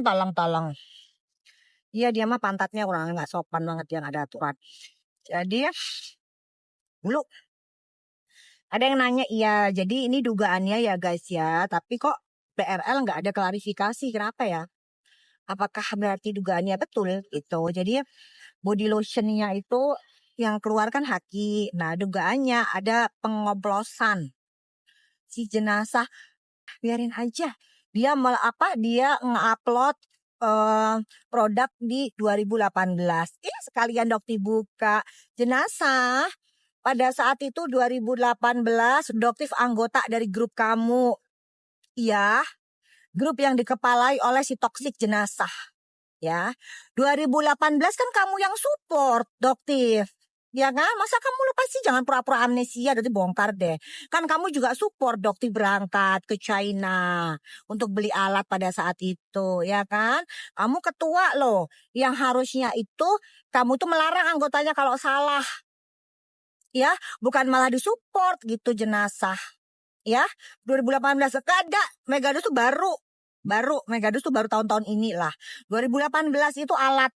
talang-talang. Iya dia mah pantatnya kurang nggak sopan banget, dia nggak ada aturan. Jadi dulu ada yang nanya, iya jadi ini dugaannya ya guys ya, tapi kok PRL nggak ada klarifikasi, kenapa ya? Apakah berarti dugaannya betul gitu? Jadi body lotionnya itu yang keluarkan Haki. Nah dugaannya ada pengoplosan si jenazah. Biarin aja. Dia nge-upload produk di 2018. Sekalian Dokti buka jenazah. Pada saat itu 2018 Doktif anggota dari grup kamu. Iya, grup yang dikepalai oleh si toksik jenazah. Ya, 2018 kan kamu yang support Doktif. Ya kan, masa kamu lupa sih? Jangan pura-pura amnesia, nanti bongkar deh. Kan kamu juga support Doktif berangkat ke China untuk beli alat pada saat itu, ya kan? Kamu ketua loh, yang harusnya itu kamu tuh melarang anggotanya kalau salah. Ya, bukan malah disupport gitu jenazah. Ya, 2018 gak ada. Megadus tuh baru Megadus tuh baru tahun-tahun inilah. 2018 itu alat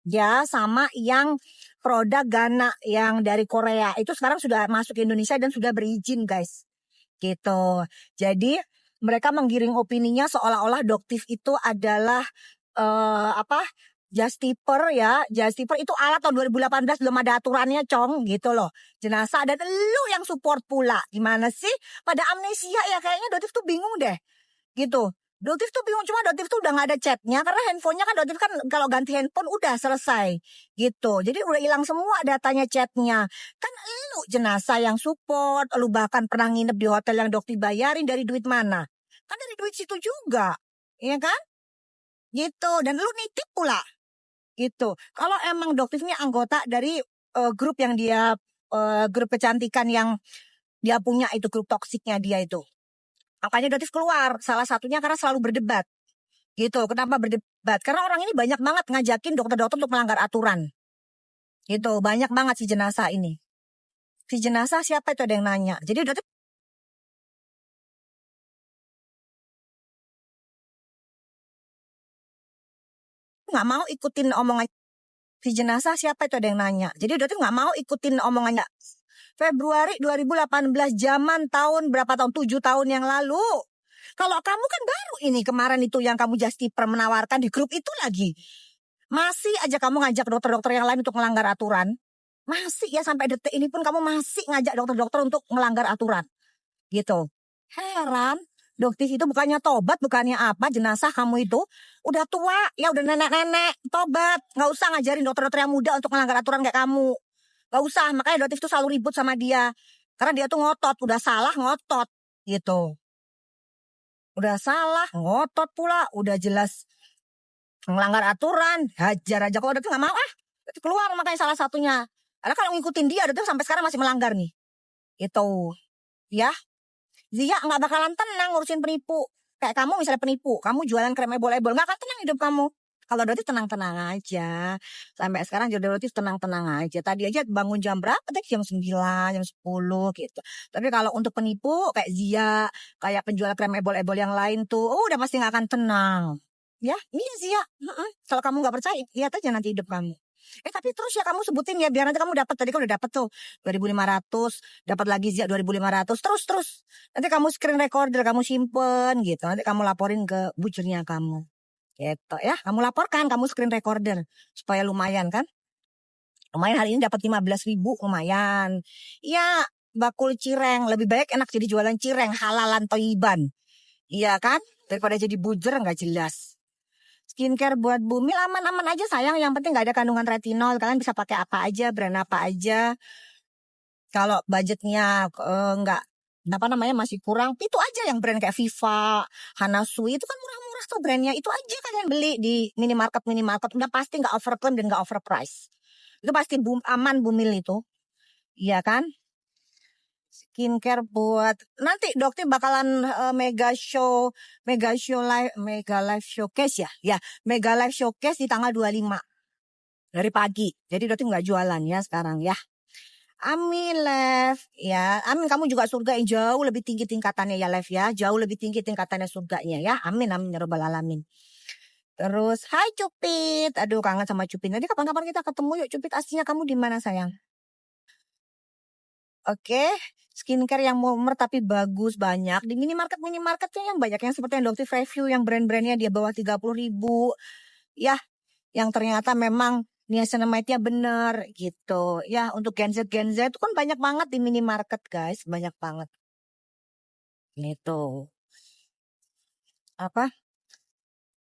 ya sama yang produk Ghana yang dari Korea itu sekarang sudah masuk ke Indonesia dan sudah berizin guys gitu. Jadi mereka menggiring opininya seolah-olah Doktif itu adalah Justiper ya. Justiper itu alat tahun 2018 belum ada aturannya Cong gitu loh. Jenazah dan lu yang support pula. Gimana sih? Pada amnesia ya kayaknya Doktif tuh bingung deh gitu. Doktif tuh bingung, cuma Doktif tuh udah gak ada chatnya karena handphonenya kan Doktif kan kalau ganti handphone udah selesai gitu. Jadi udah hilang semua datanya, chatnya. Kan lu jenazah yang support, lu bahkan pernah nginep di hotel yang Doktif bayarin dari duit mana? Kan dari duit situ juga, iya kan? Gitu, dan lu nitip pula gitu. Kalau emang Doktif ini anggota dari grup yang dia grup kecantikan yang dia punya itu, grup toksiknya dia itu. Makanya Doktif keluar. Salah satunya karena selalu berdebat. Gitu. Kenapa berdebat? Karena orang ini banyak banget ngajakin dokter-dokter untuk melanggar aturan. Gitu. Banyak banget si jenazah ini. Si jenazah siapa itu, ada yang nanya. Jadi Doktif nggak mau ikutin omongan si jenazah siapa itu, ada yang nanya. Jadi Doktif nggak mau ikutin omongannya. Februari 2018 zaman tahun berapa tahun? 7 tahun yang lalu. Kalau kamu kan baru ini kemarin itu yang kamu Justiper menawarkan di grup itu lagi. Masih aja kamu ngajak dokter-dokter yang lain untuk melanggar aturan. Masih ya sampai detik ini pun kamu masih ngajak dokter-dokter untuk melanggar aturan. Gitu. Heran. Dokter itu bukannya tobat, bukannya apa, jenazah kamu itu udah tua, ya udah nenek-nenek, tobat. Nggak usah ngajarin dokter-dokter yang muda untuk melanggar aturan kayak kamu. Nggak usah, makanya Dokter itu selalu ribut sama dia. Karena dia tuh ngotot, udah salah ngotot gitu. Udah salah, ngotot pula, udah jelas melanggar aturan, hajar aja. Kalau Dokter nggak mau keluar, makanya salah satunya. Karena kalau ngikutin dia, Dokter sampai sekarang masih melanggar nih. Itu, ya. Zia nggak bakalan tenang ngurusin penipu. Kayak kamu misalnya penipu, kamu jualan krem ebol-ebol, nggak akan tenang hidup kamu. Kalau Dokter tenang-tenang aja. Sampai sekarang Dokter tenang-tenang aja. Tadi aja bangun jam berapa? Tadi jam 9, jam 10 gitu. Tapi kalau untuk penipu kayak Zia, kayak penjual krem ebol-ebol yang lain tuh, udah pasti nggak akan tenang. Ya, ini Zia. Kalau kamu nggak percaya, lihat aja nanti hidup kamu. Tapi terus ya kamu sebutin ya biar nanti kamu dapat, tadi kamu udah dapat tuh 2.500, dapat lagi Zia 2.500, terus. Nanti kamu screen recorder, kamu simpen gitu. Nanti kamu laporin ke bujurnya kamu. Gitu ya, kamu laporkan, kamu screen recorder supaya lumayan kan? Lumayan hari ini dapat 15.000 lumayan. Iya, bakul cireng lebih baik enak jadi jualan cireng halalan toiban. Iya kan? Daripada jadi bujur nggak jelas. Skincare buat bumil aman-aman aja sayang, yang penting nggak ada kandungan retinol. Kalian bisa pakai apa aja, brand apa aja. Kalau budgetnya nggak masih kurang, itu aja yang brand kayak Viva, Hanasui itu kan murah-murah tuh brandnya. Itu aja kalian beli di minimarket, udah pasti nggak overclaim dan nggak overprice. Itu pasti aman bumil itu, iya kan? Skincare buat nanti Dokter bakalan mega live showcase ya mega live showcase di tanggal 25 dari pagi. Jadi Dokter nggak jualan ya sekarang ya. Amin Lev ya, amin kamu juga surga yang jauh lebih tinggi tingkatannya ya Lev ya, jauh lebih tinggi tingkatannya surganya ya, amin ya rabbal alamin. Terus, hai Cupit. Aduh, kangen sama Cupit. Nanti kapan-kapan kita ketemu yuk. Cupit, aslinya kamu di mana sayang? Oke, skincare yang murah tapi bagus banyak. Di minimarketnya yang banyak. Yang seperti yang Doctive Review, yang brand-brandnya dia bawah 30.000. Ya, yang ternyata memang niacinamide-nya bener gitu. Ya, untuk Gen Z itu kan banyak banget di minimarket guys. Banyak banget. Gitu. Apa?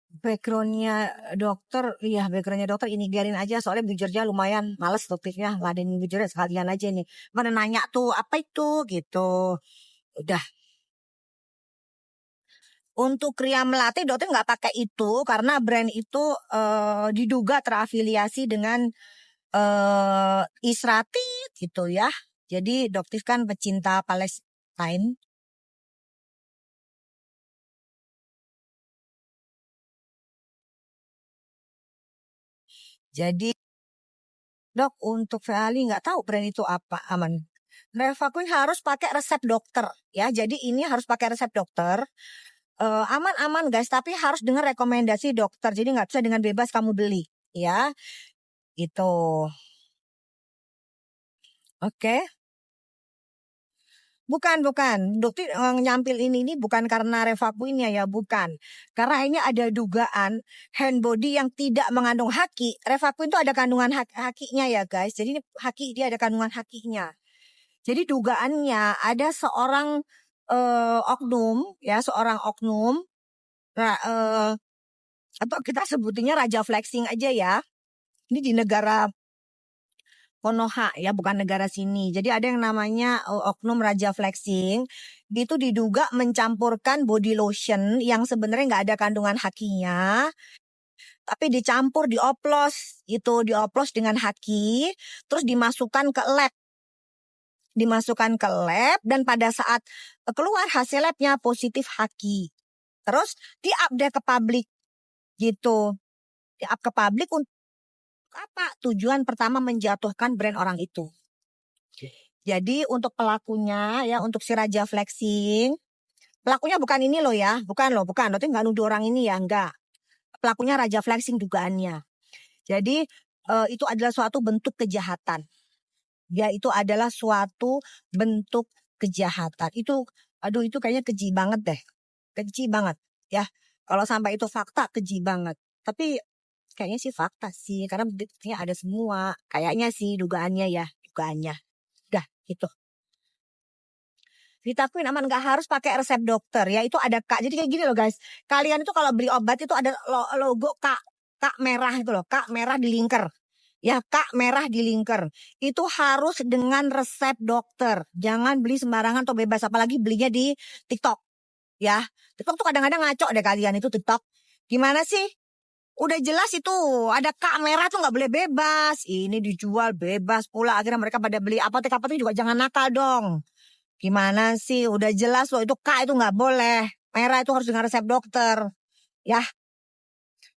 Backgroundnya dokter ini biarin aja soalnya bujurnya lumayan males topiknya ladenin bujurnya sekalian aja nih. Mana nanya tuh apa itu gitu. Udah. Untuk kria melati dokter nggak pakai itu karena brand itu diduga terafiliasi dengan Israti gitu ya. Jadi dokter kan pecinta Palestine. Jadi dok untuk Feali nggak tahu brand itu apa aman. Revaquin harus pakai resep dokter ya. Jadi ini harus pakai resep dokter. Aman guys, tapi harus dengar rekomendasi dokter. Jadi nggak bisa dengan bebas kamu beli ya. Gitu. Oke. Bukan. Dokter nyampil ini bukan karena Revaquinnya ya, bukan. Karena ini ada dugaan hand body yang tidak mengandung haki. Revaquin itu ada kandungan hakinya ya guys. Jadi haki dia ada kandungan hakinya. Jadi dugaannya ada seorang seorang oknum atau kita sebutinnya Raja Flexing aja ya. Ini di negara Konoha ya, bukan negara sini. Jadi ada yang namanya oknum Raja Flexing. Itu diduga mencampurkan body lotion yang sebenarnya nggak ada kandungan hakinya. Tapi dicampur, dioplos dengan haki. Terus dimasukkan ke lab. Dan pada saat keluar hasil labnya positif haki. Terus di-up ke publik gitu. Di-up ke publik untuk apa? Tujuan pertama menjatuhkan brand orang itu. Jadi untuk pelakunya ya, untuk si Raja Flexing, pelakunya bukan ini loh ya, bukan. Nanti nggak nuduh orang ini ya, enggak. Pelakunya Raja Flexing dugaannya. Jadi itu adalah suatu bentuk kejahatan. Ya itu adalah suatu bentuk kejahatan. Itu kayaknya keji banget deh. Keji banget ya. Kalau sampai itu fakta keji banget. Tapi kayaknya sih fakta sih, karena buktinya ada semua. Kayaknya sih dugaannya. Udah gitu. Vitaquin aman, nggak harus pakai resep dokter ya. Itu ada Kak. Jadi kayak gini loh guys. Kalian itu kalau beli obat itu ada logo Kak merah itu loh. Kak merah di linker. Ya, Kak merah di linker. Itu harus dengan resep dokter. Jangan beli sembarangan atau bebas. Apalagi belinya di TikTok. Ya, TikTok tuh kadang-kadang ngaco deh kalian itu TikTok. Gimana sih? Udah jelas itu ada Kak merah tuh nggak boleh bebas. Ini dijual bebas pula. Akhirnya mereka pada beli apotek juga jangan nakal dong. Gimana sih? Udah jelas loh itu Kak itu nggak boleh. Merah itu harus dengan resep dokter. Ya,